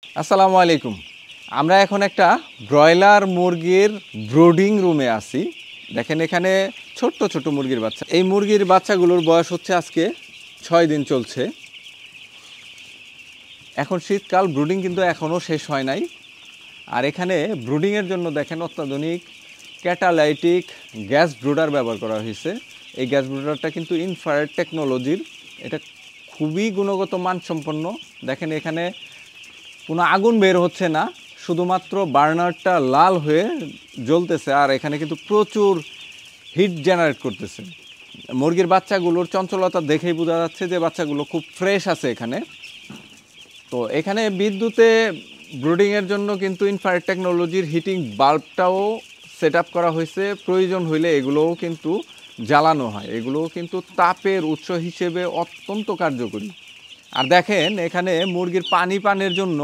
আসসালামু আলাইকুম। আমরা এখন একটা ব্রয়লার মুরগির ব্রুডিং রুমে আছি। দেখেন এখানে ছোট্ট ছোট মুরগির বাচ্চা। এই মুরগির বাচ্চাগুলোর বয়স হচ্ছে আজকে 6 দিন চলছে। এখন শীতকাল, ব্রুডিং কিন্তু এখনও শেষ হয় নাই। আর এখানে ব্রুডিংয়ের জন্য দেখেন অত্যাধুনিক ক্যাটালাইটিক গ্যাস ব্রুডার ব্যবহার করা হয়েছে। এই গ্যাস ব্রুডারটা কিন্তু ইনফ্রারেড টেকনোলজির। এটা খুবই গুণগত মানসম্পন্ন। দেখেন এখানে কোনো আগুন বের হচ্ছে না, শুধুমাত্র বার্নারটা লাল হয়ে জ্বলতেছে আর এখানে কিন্তু প্রচুর হিট জেনারেট করতেছে। মুরগির বাচ্চাগুলোর চঞ্চলতা দেখেই বোঝা যাচ্ছে যে বাচ্চাগুলো খুব ফ্রেশ আছে এখানে। তো এখানে বিদ্যুতে ব্রুডিংয়ের জন্য কিন্তু ইনফ্রারেড টেকনোলজির হিটিং বাল্বটাও সেট আপ করা হয়েছে। প্রয়োজন হইলে এগুলোও কিন্তু জ্বালানো হয়। এগুলোও কিন্তু তাপের উৎস হিসেবে অত্যন্ত কার্যকরী। আর দেখেন এখানে মুরগির পানি পানের জন্য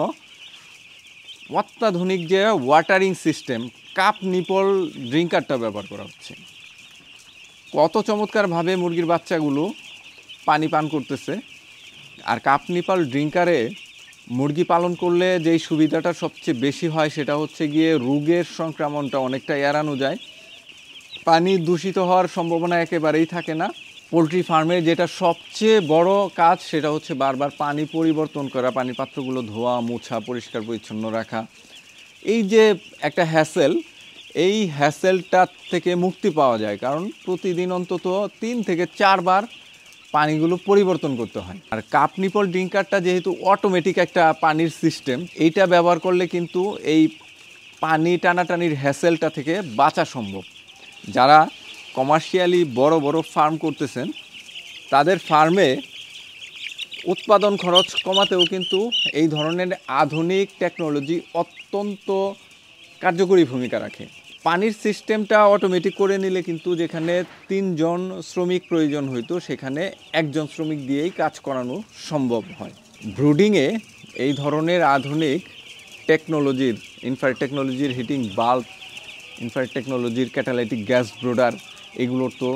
অত্যাধুনিক যে ওয়াটারিং সিস্টেম, কাপ নিপল ড্রিঙ্কারটা ব্যবহার করা হচ্ছে। কত চমৎকারভাবে মুরগির বাচ্চাগুলো পানি পান করতেছে। আর কাপ নিপল ড্রিঙ্কারে মুরগি পালন করলে যেই সুবিধাটা সবচেয়ে বেশি হয় সেটা হচ্ছে গিয়ে রোগের সংক্রমণটা অনেকটা এড়ানো যায়। পানি দূষিত হওয়ার সম্ভাবনা একেবারেই থাকে না। পোলট্রি ফার্মে যেটা সবচেয়ে বড় কাজ সেটা হচ্ছে বারবার পানি পরিবর্তন করা, পানির পাত্রগুলো ধোয়া মোছা পরিষ্কার পরিচ্ছন্ন রাখা। এই যে একটা হ্যাসেল, এই হ্যাসেলটা থেকে মুক্তি পাওয়া যায়, কারণ প্রতিদিন অন্তত 3 থেকে 4 বার পানিগুলো পরিবর্তন করতে হয়। আর কাপ নিপল ড্রিঙ্কারটা যেহেতু অটোমেটিক একটা পানির সিস্টেম, এইটা ব্যবহার করলে কিন্তু এই পানি টানাটানির হ্যাসেলটা থেকে বাঁচা সম্ভব। যারা কমার্শিয়ালি বড় বড় ফার্ম করতেছেন তাদের ফার্মে উৎপাদন খরচ কমাতেও কিন্তু এই ধরনের আধুনিক টেকনোলজি অত্যন্ত কার্যকরী ভূমিকা রাখে। পানির সিস্টেমটা অটোমেটিক করে নিলে কিন্তু যেখানে 3 জন শ্রমিক প্রয়োজন হইতো সেখানে 1 জন শ্রমিক দিয়েই কাজ করানো সম্ভব হয়। ব্রুডিংয়ে এই ধরনের আধুনিক টেকনোলজির, ইনফ্রারেড টেকনোলজির হিটিং বাল্ব, ইনফ্রারেড টেকনোলজির ক্যাটালাইটিক গ্যাস ব্রুডার, এগুলোর তো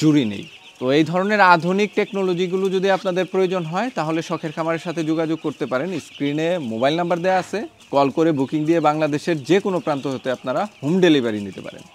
জুড়ি নেই। তো এই ধরনের আধুনিক টেকনোলজিগুলো যদি আপনাদের প্রয়োজন হয় তাহলে শখের খামারের সাথে যোগাযোগ করতে পারেন। স্ক্রিনে মোবাইল নাম্বার দেওয়া আছে, কল করে বুকিং দিয়ে বাংলাদেশের যে কোনো প্রান্ত হতে আপনারা হোম ডেলিভারি নিতে পারেন।